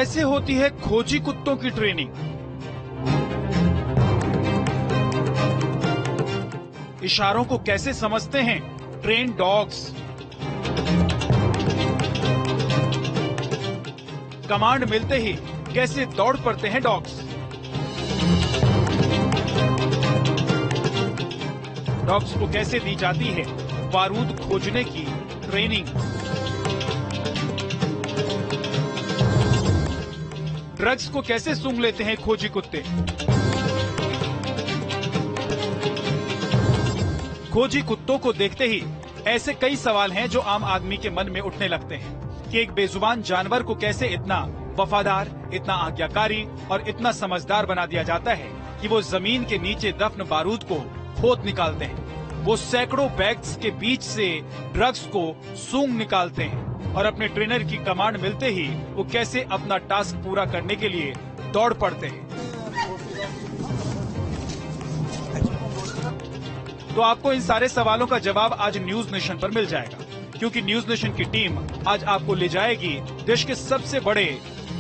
कैसे होती है खोजी कुत्तों की ट्रेनिंग? इशारों को कैसे समझते हैं ट्रेन डॉग्स? कमांड मिलते ही कैसे दौड़ पड़ते हैं डॉग्स? डॉग्स को कैसे दी जाती है बारूद खोजने की ट्रेनिंग? ड्रग्स को कैसे सूंघ लेते हैं खोजी कुत्ते? खोजी कुत्तों को देखते ही ऐसे कई सवाल हैं जो आम आदमी के मन में उठने लगते हैं कि एक बेजुबान जानवर को कैसे इतना वफादार, इतना आज्ञाकारी और इतना समझदार बना दिया जाता है कि वो जमीन के नीचे दफन बारूद को खोद निकालते हैं। वो सैकड़ों बैग्स के बीच से ड्रग्स को सूंघ निकालते हैं और अपने ट्रेनर की कमांड मिलते ही वो कैसे अपना टास्क पूरा करने के लिए दौड़ पड़ते हैं। तो आपको इन सारे सवालों का जवाब आज न्यूज नेशन पर मिल जाएगा, क्योंकि न्यूज नेशन की टीम आज आपको ले जाएगी देश के सबसे बड़े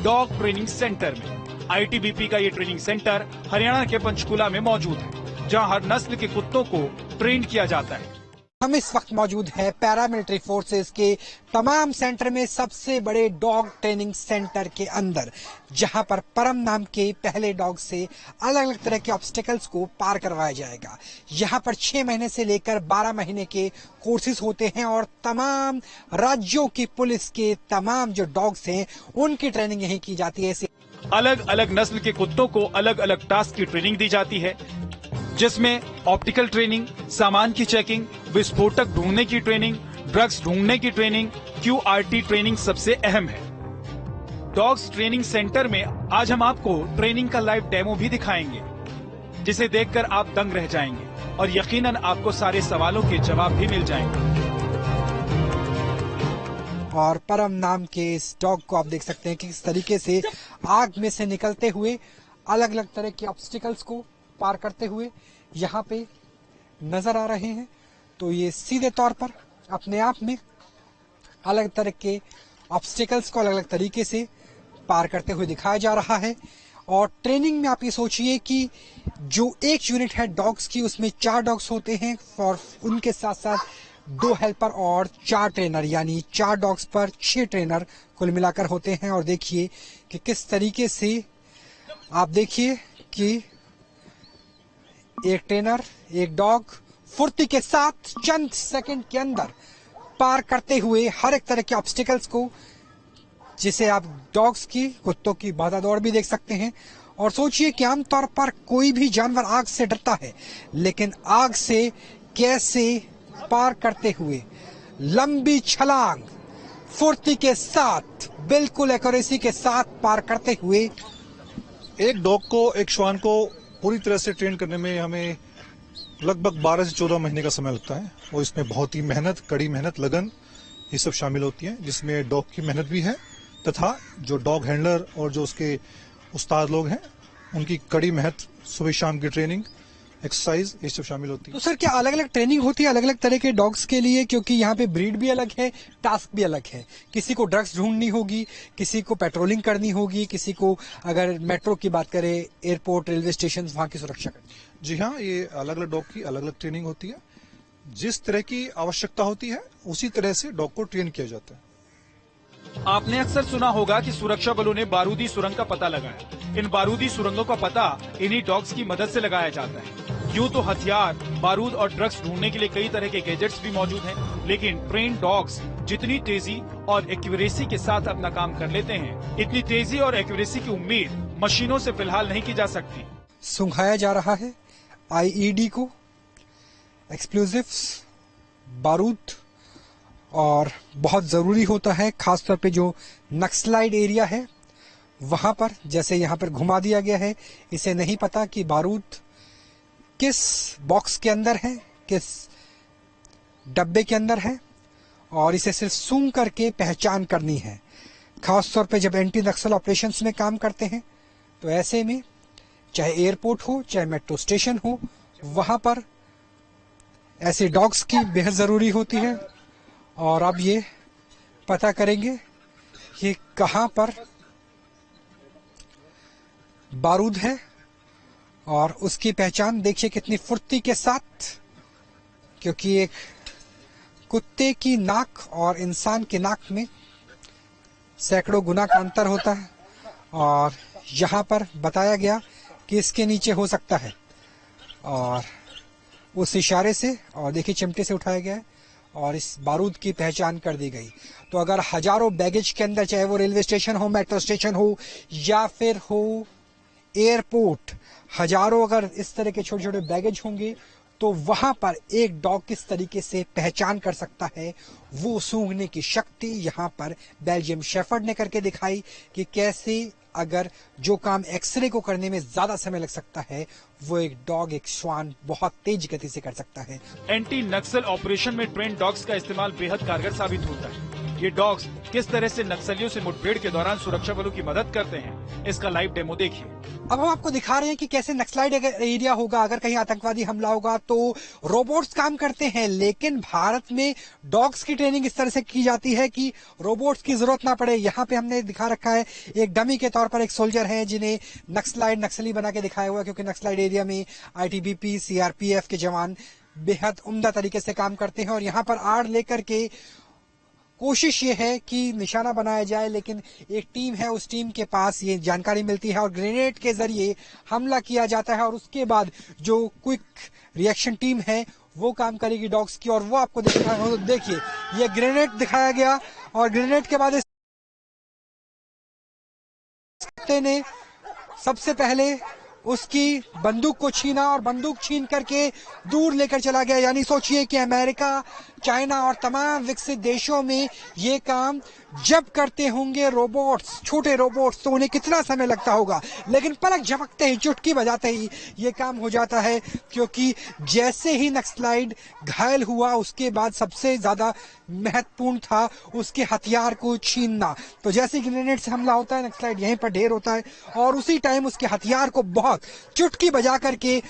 डॉग ट्रेनिंग सेंटर में। आईटीबीपी का ये ट्रेनिंग सेंटर हरियाणा के पंचकुला में मौजूद है, जहां हर नस्ल के कुत्तों को ट्रेन किया जाता है। हम इस वक्त मौजूद है पैरामिलिट्री फोर्सेस के तमाम सेंटर में, सबसे बड़े डॉग ट्रेनिंग सेंटर के अंदर, जहां पर परम नाम के पहले डॉग से अलग अलग तरह के ऑब्स्टिकल्स को पार करवाया जाएगा। यहां पर 6 महीने से लेकर 12 महीने के कोर्सेज होते हैं और तमाम राज्यों की पुलिस के तमाम जो डॉग्स हैं उनकी ट्रेनिंग यहीं की जाती है। अलग अलग नस्ल के कुत्तों को अलग अलग टास्क की ट्रेनिंग दी जाती है, जिसमें ऑप्टिकल ट्रेनिंग, सामान की चेकिंग, विस्फोटक ढूंढने की ट्रेनिंग, ड्रग्स ढूंढने की ट्रेनिंग, QRT ट्रेनिंग सबसे अहम है। डॉग्स ट्रेनिंग सेंटर में आज हम आपको ट्रेनिंग का लाइव डेमो भी दिखाएंगे, जिसे देखकर आप दंग रह जाएंगे और यकीनन आपको सारे सवालों के जवाब भी मिल जाएंगे। और परम नाम के इस डॉग को आप देख सकते हैं कि किस तरीके से आग में से निकलते हुए अलग अलग तरह के ऑब्स्टिकल्स को पार करते हुए यहाँ पे नजर आ रहे हैं। तो ये सीधे तौर पर अपने आप में अलग तरह के ऑब्स्टिकल्स को अलग अलग तरीके से पार करते हुए दिखाया जा रहा है। और ट्रेनिंग में आप ये सोचिए कि जो एक यूनिट है डॉग्स की, उसमें 4 डॉग्स होते हैं और उनके साथ साथ 2 हेल्पर और 4 ट्रेनर, यानी 4 डॉग्स पर 6 ट्रेनर कुल मिलाकर होते हैं। और देखिए कि किस तरीके से, आप देखिए कि एक ट्रेनर, एक डॉग फुर्ती के साथ चंद सेकंड के अंदर पार करते हुए हर एक तरह के ऑब्स्टिकल्स को, जिसे आप डॉग्स की, कुत्तों की बाधा दौड़ भी देख सकते हैं। और सोचिए कि आमतौर पर कोई भी जानवर आग से डरता है, लेकिन आग से कैसे पार करते हुए लंबी छलांग फुर्ती के साथ, बिल्कुल एक्यूरेसी के साथ पार करते हुए। एक डॉग को, एक श्वान को पूरी तरह से ट्रेन करने में हमें लगभग 12 से 14 महीने का समय लगता है और इसमें बहुत ही मेहनत, कड़ी मेहनत, लगन ये सब शामिल होती है, जिसमें डॉग की मेहनत भी है तथा जो डॉग हैंडलर और जो उसके उस्ताद लोग हैं उनकी कड़ी मेहनत, सुबह शाम की ट्रेनिंग, एक्सरसाइज, ये सब शामिल होती है। तो सर, क्या अलग अलग ट्रेनिंग होती है अलग अलग तरह के डॉग्स के लिए? क्योंकि यहाँ पे ब्रीड भी अलग है, टास्क भी अलग है। किसी को ड्रग्स ढूंढनी होगी, किसी को पेट्रोलिंग करनी होगी, किसी को, अगर मेट्रो की बात करें, एयरपोर्ट, रेलवे स्टेशन, वहाँ की सुरक्षा करनी। जी हाँ, ये अलग अलग डॉग की अलग अलग ट्रेनिंग होती है। जिस तरह की आवश्यकता होती है उसी तरह से डॉग को ट्रेन किया जाता है। आपने अक्सर सुना होगा कि सुरक्षा बलों ने बारूदी सुरंग का पता लगाया। इन बारूदी सुरंगों का पता इन्हीं डॉग्स की मदद से लगाया जाता है। यूं तो हथियार, बारूद और ड्रग्स ढूंढने के लिए कई तरह के गैजेट्स भी मौजूद हैं, लेकिन ट्रेन डॉग्स जितनी तेजी और एक्यूरेसी के साथ अपना काम कर लेते हैं, इतनी तेजी और एक्यूरेसी की उम्मीद मशीनों से फिलहाल नहीं की जा सकती। सुंघाया जा रहा है IED को, एक्सप्लोजिव्स, बारूद, और बहुत जरूरी होता है खासतौर पे जो नक्सलाइड एरिया है वहां पर, जैसे यहाँ पर घुमा दिया गया है, इसे नहीं पता कि बारूद किस बॉक्स के अंदर है, किस डब्बे के अंदर है, और इसे सिर्फ सूंघ करके पहचान करनी है। खासतौर पे जब एंटी नक्सल ऑपरेशंस में काम करते हैं, तो ऐसे में चाहे एयरपोर्ट हो, चाहे मेट्रो स्टेशन हो, वहां पर ऐसे डॉग्स की बेहद जरूरी होती है। और अब ये पता करेंगे ये कहां पर बारूद है और उसकी पहचान देखिए कितनी फुर्ती के साथ, क्योंकि एक कुत्ते की नाक और इंसान की नाक में सैकड़ों गुना का अंतर होता है और यहाँ पर बताया गया कि इसके नीचे हो सकता है, और उस इशारे से और देखिए चिमटे से उठाया गया है और इस बारूद की पहचान कर दी गई। तो अगर हजारों बैगेज के अंदर, चाहे वो रेलवे स्टेशन हो, मेट्रो स्टेशन हो या फिर हो एयरपोर्ट, हजारों अगर इस तरह के छोटे छोटे बैगेज होंगे तो वहां पर एक डॉग किस तरीके से पहचान कर सकता है, वो सूंघने की शक्ति यहाँ पर बेल्जियम शेफर्ड ने करके दिखाई कि कैसे अगर जो काम एक्सरे को करने में ज्यादा समय लग सकता है वो एक डॉग, एक श्वान बहुत तेज गति से कर सकता है। एंटी नक्सल ऑपरेशन में ट्रेन डॉग्स का इस्तेमाल बेहद कारगर साबित होता है। ये डॉग्स किस तरह से नक्सलियों से मुठभेड़ के दौरान सुरक्षा बलों की मदद करते हैं, इसका लाइव डेमो देखिए। अब हम आपको दिखा रहे हैं कि कैसे नक्सलाइट एरिया होगा, अगर कहीं आतंकवादी हमला होगा तो रोबोट्स काम करते हैं, लेकिन भारत में डॉग्स की ट्रेनिंग इस तरह से की जाती है कि रोबोट्स की जरूरत ना पड़े। यहाँ पे हमने दिखा रखा है एक डमी के तौर पर एक सोल्जर है जिन्हें नक्सली बना के दिखाया हुआ है, क्योंकि नक्सलाइट एरिया में आईटीबीपी, सीआरपीएफ के जवान बेहद उम्दा तरीके से काम करते हैं और यहाँ पर आड़ लेकर के कोशिश ये है कि निशाना बनाया जाए, लेकिन एक टीम है, उस टीम के पास ये जानकारी मिलती है और ग्रेनेड के जरिए हमला किया जाता है और उसके बाद जो क्विक रिएक्शन टीम है वो काम करेगी डॉग्स की, और वो आपको देखिए ये ग्रेनेड दिखाया गया और ग्रेनेड के बाद इस कुत्ते ने सबसे पहले उसकी बंदूक को छीना और बंदूक छीन करके दूर लेकर चला गया। यानी सोचिए कि अमेरिका, चाइना और तमाम विकसित देशों में ये काम जब करते होंगे रोबोट्स, छोटे रोबोट्स, तो उन्हें कितना समय लगता होगा, लेकिन पलक झपकते ही, चुटकी बजाते ही ये काम हो जाता है। क्योंकि जैसे ही नक्सलाइट घायल हुआ उसके बाद सबसे ज्यादा महत्वपूर्ण था उसके हथियार को छीनना। तो जैसे ग्रेनेड से हमला होता है, नक्सलाइट यहीं पर ढेर होता है और उसी टाइम उसके हथियार को बहुत चुटकी बजा करके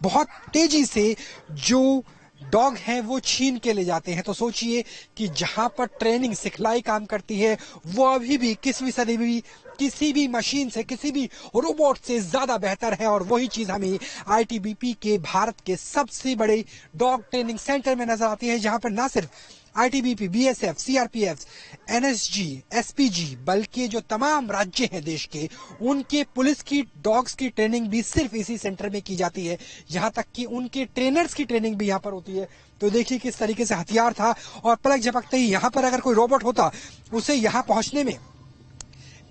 बहुत तेजी से जो डॉग हैं वो छीन के ले जाते हैं। तो सोचिए कि जहां पर ट्रेनिंग, सिखलाई काम करती है, वो अभी भी किसी भी मशीन से, किसी भी रोबोट से ज्यादा बेहतर है। और वही चीज हमें आईटीबीपी के भारत के सबसे बड़े डॉग ट्रेनिंग सेंटर में नजर आती है, जहां पर न सिर्फ ITBP, BSF, CRPF, NSG, SPG, बल्कि जो तमाम राज्य हैं देश के, उनके पुलिस की डॉग्स की ट्रेनिंग भी सिर्फ इसी सेंटर में की जाती है। यहाँ तक कि उनके ट्रेनर्स की ट्रेनिंग भी यहाँ पर होती है। तो देखिए किस तरीके से हथियार था और पलक झपकते ही यहाँ पर अगर कोई रोबोट होता उसे यहाँ पहुंचने में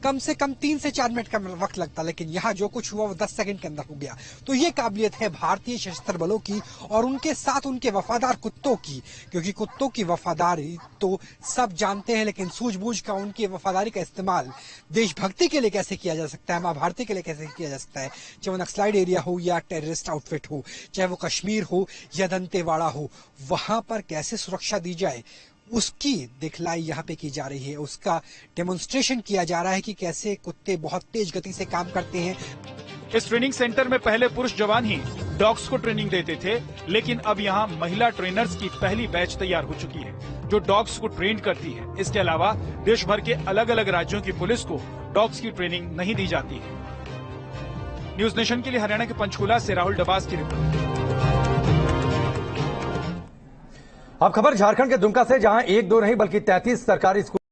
कम से कम 3 से 4 मिनट का वक्त लगता, लेकिन यहाँ जो कुछ हुआ वो 10 सेकंड के अंदर हो गया। तो ये काबिलियत है भारतीय सशस्त्र बलों की और उनके साथ उनके वफादार कुत्तों की, क्योंकि कुत्तों की वफादारी तो सब जानते हैं, लेकिन सूझबूझ का उनकी वफादारी का इस्तेमाल देशभक्ति के लिए कैसे किया जा सकता है, माँ भारती के लिए कैसे किया जा सकता है, चाहे वो नक्सलाइट एरिया हो या टेररिस्ट आउटफिट हो, चाहे वो कश्मीर हो या दंतेवाड़ा हो, वहां पर कैसे सुरक्षा दी जाए उसकी दिखलाई यहाँ पे की जा रही है। उसका डेमोन्स्ट्रेशन किया जा रहा है कि कैसे कुत्ते बहुत तेज गति से काम करते हैं। इस ट्रेनिंग सेंटर में पहले पुरुष जवान ही डॉग्स को ट्रेनिंग देते थे, लेकिन अब यहाँ महिला ट्रेनर्स की पहली बैच तैयार हो चुकी है जो डॉग्स को ट्रेन करती है। इसके अलावा देश भर के अलग अलग राज्यों की पुलिस को डॉग्स की ट्रेनिंग नहीं दी जाती है। न्यूज नेशन के लिए हरियाणा के पंचकुला से राहुल डबास की रिपोर्ट। अब खबर झारखंड के दुमका से, जहां 1-2 नहीं बल्कि 33 सरकारी स्कूल